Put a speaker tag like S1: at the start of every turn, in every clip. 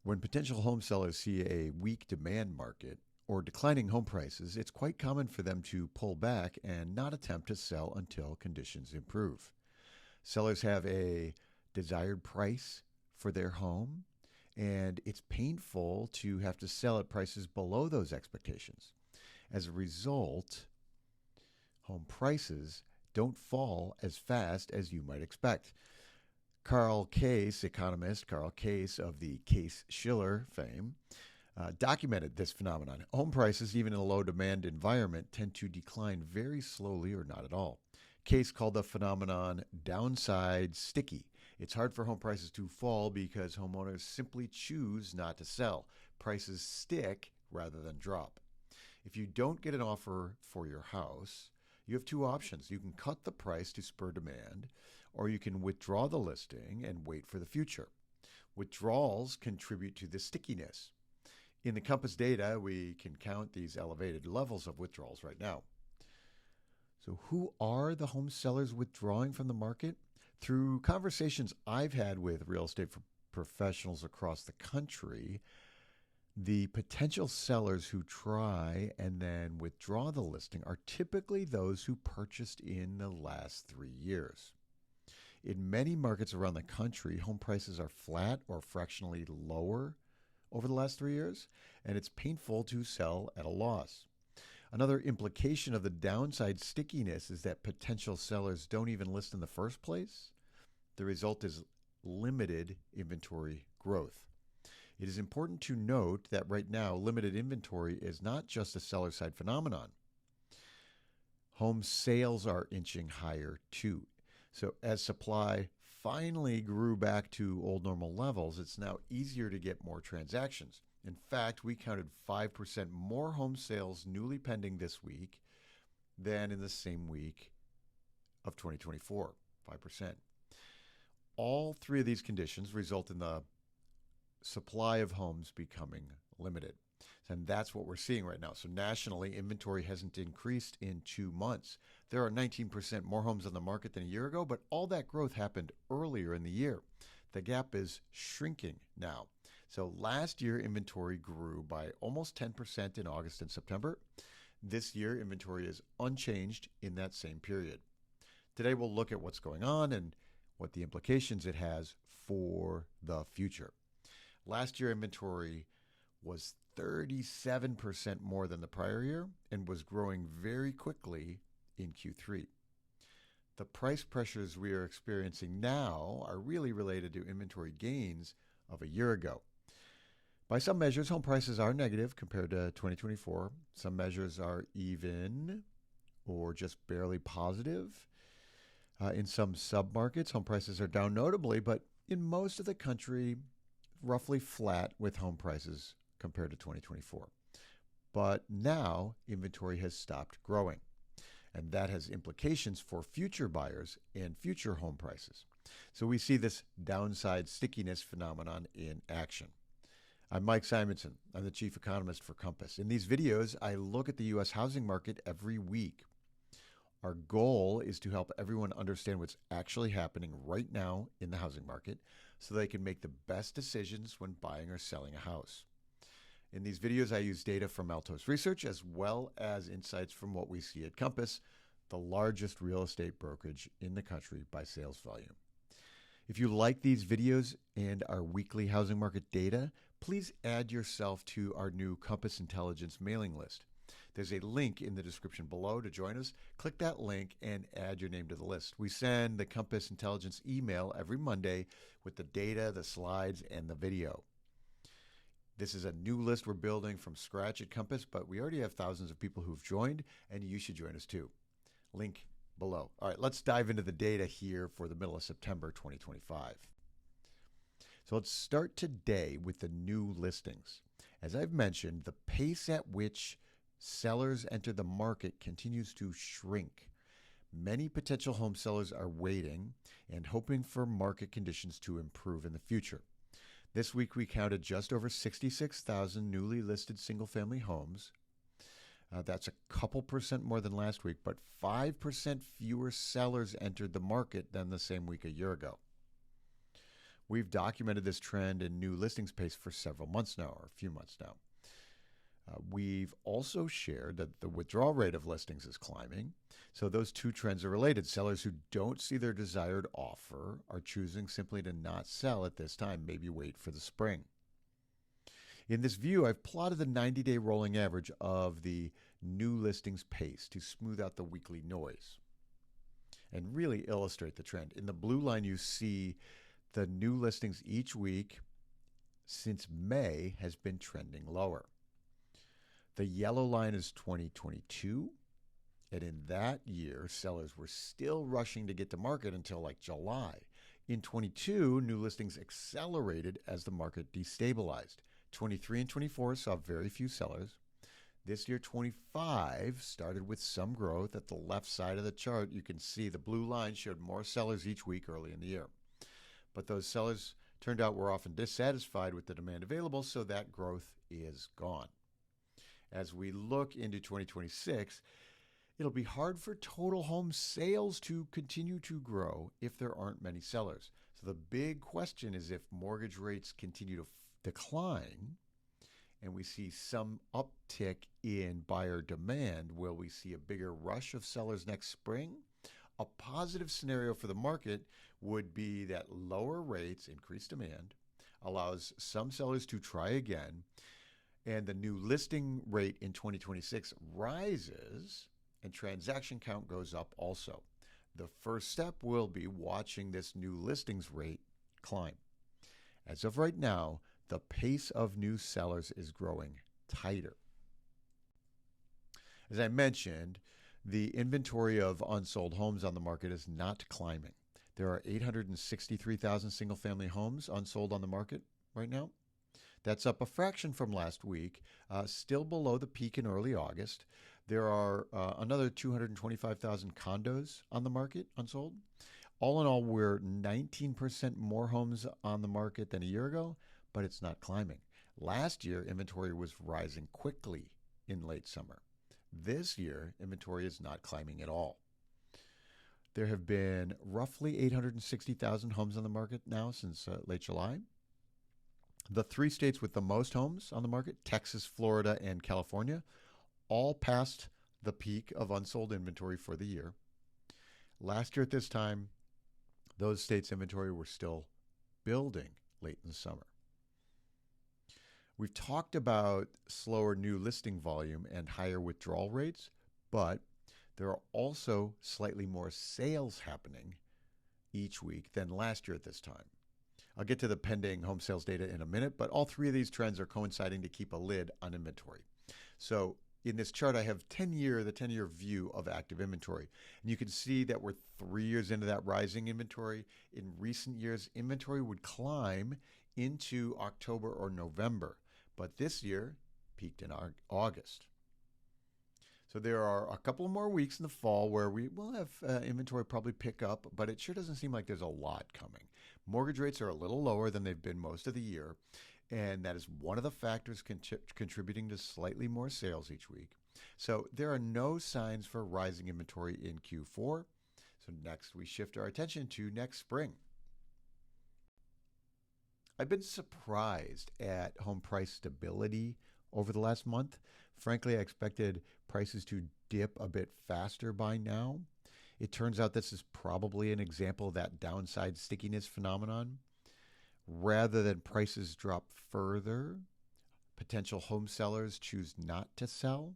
S1: When potential home sellers see a weak demand market or declining home prices, it's quite common for them to pull back and not attempt to sell until conditions improve. Sellers have a desired price for their home, and it's painful to have to sell at prices below those expectations. As a result, home prices don't fall as fast as you might expect. Economist Carl Case of the Case-Shiller fame, documented this phenomenon. Home prices, even in a low demand environment, tend to decline very slowly or not at all. Case called the phenomenon downside sticky. It's hard for home prices to fall because homeowners simply choose not to sell. Prices stick rather than drop. If you don't get an offer for your house, you have two options. You can cut the price to spur demand, or you can withdraw the listing and wait for the future. Withdrawals contribute to the stickiness. In the Compass data, we can count these elevated levels of withdrawals right now. So who are the home sellers withdrawing from the market? Through conversations I've had with real estate professionals across the country, the potential sellers who try and then withdraw the listing are typically those who purchased in the last 3 years. In many markets around the country, home prices are flat or fractionally lower over the last 3 years, and it's painful to sell at a loss. Another implication of the downside stickiness is that potential sellers don't even list in the first place. The result is limited inventory growth. It is important to note that right now, limited inventory is not just a seller side phenomenon. Home sales are inching higher too. So as supply finally grew back to old normal levels, it's now easier to get more transactions. In fact, we counted 5% more home sales newly pending this week than in the same week of 2024, 5%. All three of these conditions result in the supply of homes becoming limited. And that's what we're seeing right now. So nationally, inventory hasn't increased in 2 months. There are 19% more homes on the market than a year ago, but all that growth happened earlier in the year. The gap is shrinking now. So last year, inventory grew by almost 10% in August and September. This year, inventory is unchanged in that same period. Today, we'll look at what's going on and what the implications it has for the future. Last year, inventory was 37% more than the prior year and was growing very quickly in Q3. The price pressures we are experiencing now are really related to inventory gains of a year ago. By some measures, home prices are negative compared to 2024. Some measures are even or just barely positive. In some submarkets, home prices are down notably, but in most of the country, roughly flat with home prices compared to 2024. But now inventory has stopped growing, and that has implications for future buyers and future home prices. So we see this downside stickiness phenomenon in action. I'm Mike Simonsen. I'm the chief economist for Compass. In these videos, I look at the U.S. housing market every week. Our goal is to help everyone understand what's actually happening right now in the housing market so they can make the best decisions when buying or selling a house. In these videos, I use data from Altos Research as well as insights from what we see at Compass, the largest real estate brokerage in the country by sales volume. If you like these videos and our weekly housing market data, please add yourself to our new Compass Intelligence mailing list. There's a link in the description below to join us. Click that link and add your name to the list. We send the Compass Intelligence email every Monday with the data, the slides, and the video. This is a new list we're building from scratch at Compass, but we already have thousands of people who've joined, and you should join us too. Link below. All right, let's dive into the data here for the middle of September 2025. So let's start today with the new listings. As I've mentioned, the pace at which sellers enter the market continues to shrink. Many potential home sellers are waiting and hoping for market conditions to improve in the future. This week, we counted just over 66,000 newly listed single-family homes. That's a couple percent more than last week, but 5% fewer sellers entered the market than the same week a year ago. We've documented this trend in new listings pace for several months now, or a few months now. We've also shared that the withdrawal rate of listings is climbing. So those two trends are related. Sellers who don't see their desired offer are choosing simply to not sell at this time, maybe wait for the spring. In this view, I've plotted the 90-day rolling average of the new listings pace to smooth out the weekly noise and really illustrate the trend. In the blue line, you see the new listings each week since May has been trending lower. The yellow line is 2022, and in that year, sellers were still rushing to get to market until like July. In 22, new listings accelerated as the market destabilized. 23 and 24 saw very few sellers. This year, 25 started with some growth. At the left side of the chart, you can see the blue line showed more sellers each week early in the year. But those sellers turned out were often dissatisfied with the demand available, so that growth is gone. As we look into 2026, it'll be hard for total home sales to continue to grow if there aren't many sellers. So the big question is if mortgage rates continue to decline and we see some uptick in buyer demand, will we see a bigger rush of sellers next spring? A positive scenario for the market would be that lower rates, increased demand, allows some sellers to try again, and the new listing rate in 2026 rises and transaction count goes up also. The first step will be watching this new listings rate climb. As of right now, the pace of new sellers is growing tighter. As I mentioned, the inventory of unsold homes on the market is not climbing. There are 863,000 single-family homes unsold on the market right now. That's up a fraction from last week, still below the peak in early August. There are another 225,000 condos on the market unsold. All in all, we're 19% more homes on the market than a year ago, but it's not climbing. Last year, inventory was rising quickly in late summer. This year, inventory is not climbing at all. There have been roughly 860,000 homes on the market now since late July. The three states with the most homes on the market, Texas, Florida, and California, all passed the peak of unsold inventory for the year. Last year at this time, those states' inventory were still building late in the summer. We've talked about slower new listing volume and higher withdrawal rates, but there are also slightly more sales happening each week than last year at this time. I'll get to the pending home sales data in a minute, but all three of these trends are coinciding to keep a lid on inventory. So in this chart, I have the 10-year view of active inventory. And you can see that we're 3 years into that rising inventory. In recent years, inventory would climb into October or November, but this year peaked in August. So there are a couple of more weeks in the fall where we will have inventory probably pick up, but it sure doesn't seem like there's a lot coming. Mortgage rates are a little lower than they've been most of the year, and that is one of the factors contributing to slightly more sales each week. So there are no signs for rising inventory in Q4. So next we shift our attention to next spring. I've been surprised at home price stability over the last month. Frankly, I expected prices to dip a bit faster by now. It turns out this is probably an example of that downside stickiness phenomenon. Rather than prices drop further, potential home sellers choose not to sell.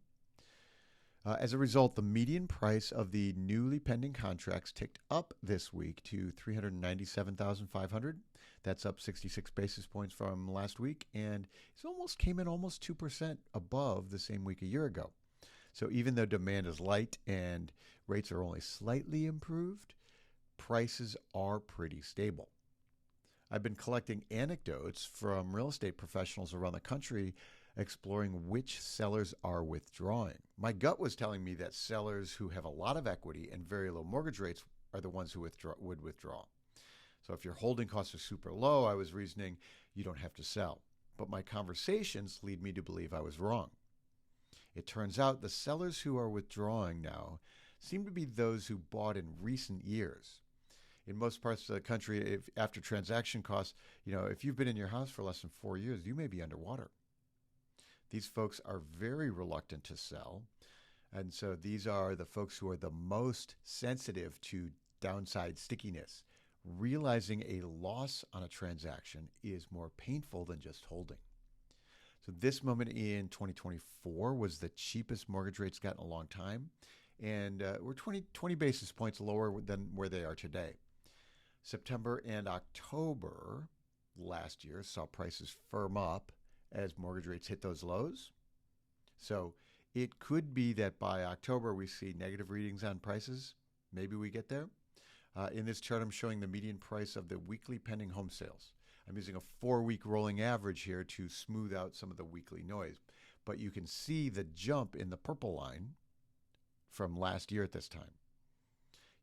S1: As a result, the median price of the newly pending contracts ticked up this week to $397,500. That's up 66 basis points from last week, and it came in almost 2% above the same week a year ago. So even though demand is light and rates are only slightly improved, prices are pretty stable. I've been collecting anecdotes from real estate professionals around the country exploring which sellers are withdrawing. My gut was telling me that sellers who have a lot of equity and very low mortgage rates are the ones who would withdraw. So if your holding costs are super low, I was reasoning you don't have to sell. But my conversations lead me to believe I was wrong. It turns out the sellers who are withdrawing now seem to be those who bought in recent years. In most parts of the country, if after transaction costs, if you've been in your house for less than 4 years, you may be underwater. These folks are very reluctant to sell. And so these are the folks who are the most sensitive to downside stickiness. Realizing a loss on a transaction is more painful than just holding. So this moment in 2024 was the cheapest mortgage rates got in a long time. And we're 20 basis points lower than where they are today. September and October last year saw prices firm up as mortgage rates hit those lows. So it could be that by October we see negative readings on prices. Maybe we get there. In this chart, I'm showing the median price of the weekly pending home sales. I'm using a 4-week rolling average here to smooth out some of the weekly noise. But you can see the jump in the purple line from last year at this time.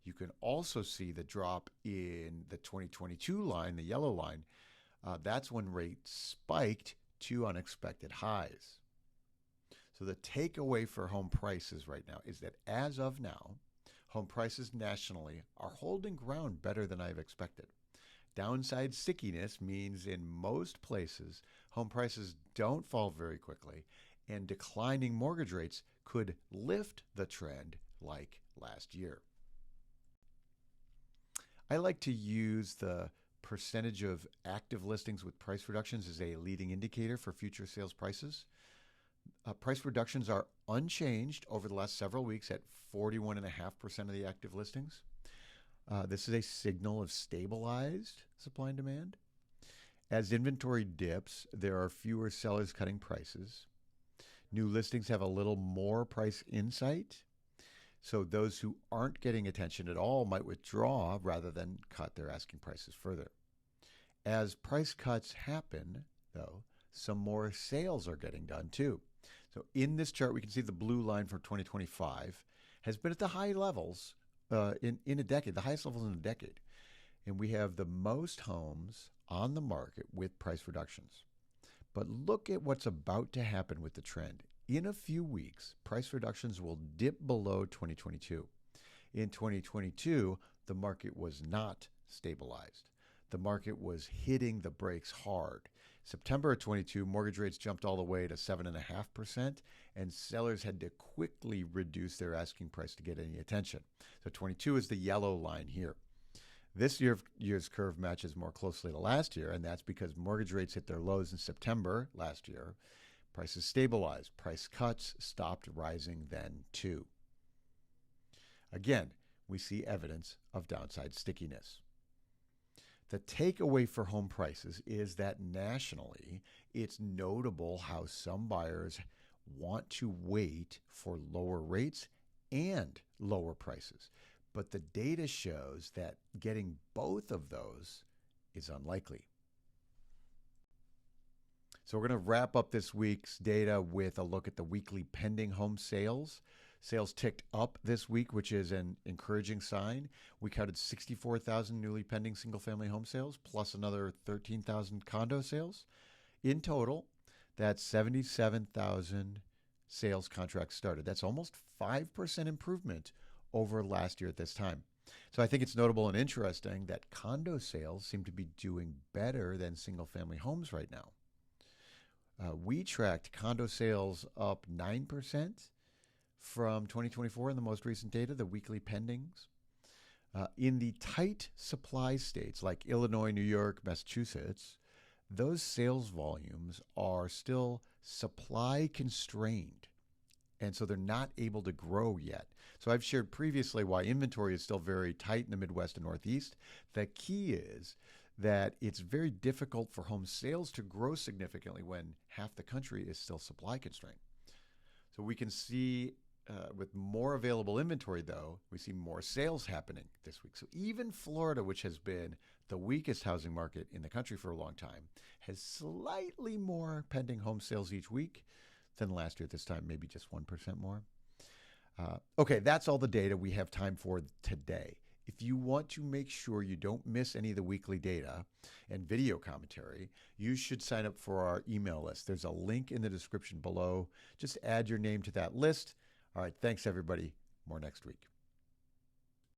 S1: You can also see the drop in the 2022 line, the yellow line. That's when rates spiked to unexpected highs. So the takeaway for home prices right now is that as of now, home prices nationally are holding ground better than I've expected. Downside stickiness means in most places, home prices don't fall very quickly, and declining mortgage rates could lift the trend like last year. I like to use the percentage of active listings with price reductions as a leading indicator for future sales prices. Price reductions are unchanged over the last several weeks at 41.5% of the active listings. This is a signal of stabilized supply and demand. As inventory dips, there are fewer sellers cutting prices. New listings have a little more price insight. So those who aren't getting attention at all might withdraw rather than cut their asking prices further. As price cuts happen, though, some more sales are getting done too. So in this chart, we can see the blue line for 2025 has been at the high levels in a decade, the highest levels in a decade. And we have the most homes on the market with price reductions. But look at what's about to happen with the trend. In a few weeks, price reductions will dip below 2022. In 2022, the market was not stabilized. The market was hitting the brakes hard. September of 22, mortgage rates jumped all the way to 7.5%, and sellers had to quickly reduce their asking price to get any attention. So 22 is the yellow line here. This year's curve matches more closely to last year, and that's because mortgage rates hit their lows in September last year. Prices stabilized. Price cuts stopped rising then too. Again, we see evidence of downside stickiness. The takeaway for home prices is that nationally, it's notable how some buyers want to wait for lower rates and lower prices. But the data shows that getting both of those is unlikely. So we're going to wrap up this week's data with a look at the weekly pending home sales. Sales ticked up this week, which is an encouraging sign. We counted 64,000 newly pending single-family home sales, plus another 13,000 condo sales. In total, that's 77,000 sales contracts started. That's almost 5% improvement over last year at this time. So I think it's notable and interesting that condo sales seem to be doing better than single-family homes right now. We tracked condo sales up 9% from 2024 in the most recent data, the weekly pendings. In the tight supply states like Illinois, New York, Massachusetts, those sales volumes are still supply constrained. And so they're not able to grow yet. So I've shared previously why inventory is still very tight in the Midwest and Northeast. The key is that it's very difficult for home sales to grow significantly when half the country is still supply constrained. So we can see with more available inventory, though, we see more sales happening this week. So even Florida, which has been the weakest housing market in the country for a long time, has slightly more pending home sales each week than last year at this time, maybe just 1% more. Okay, that's all the data we have time for today. If you want to make sure you don't miss any of the weekly data and video commentary, you should sign up for our email list. There's a link in the description below. Just add your name to that list. All right, thanks everybody. More next week.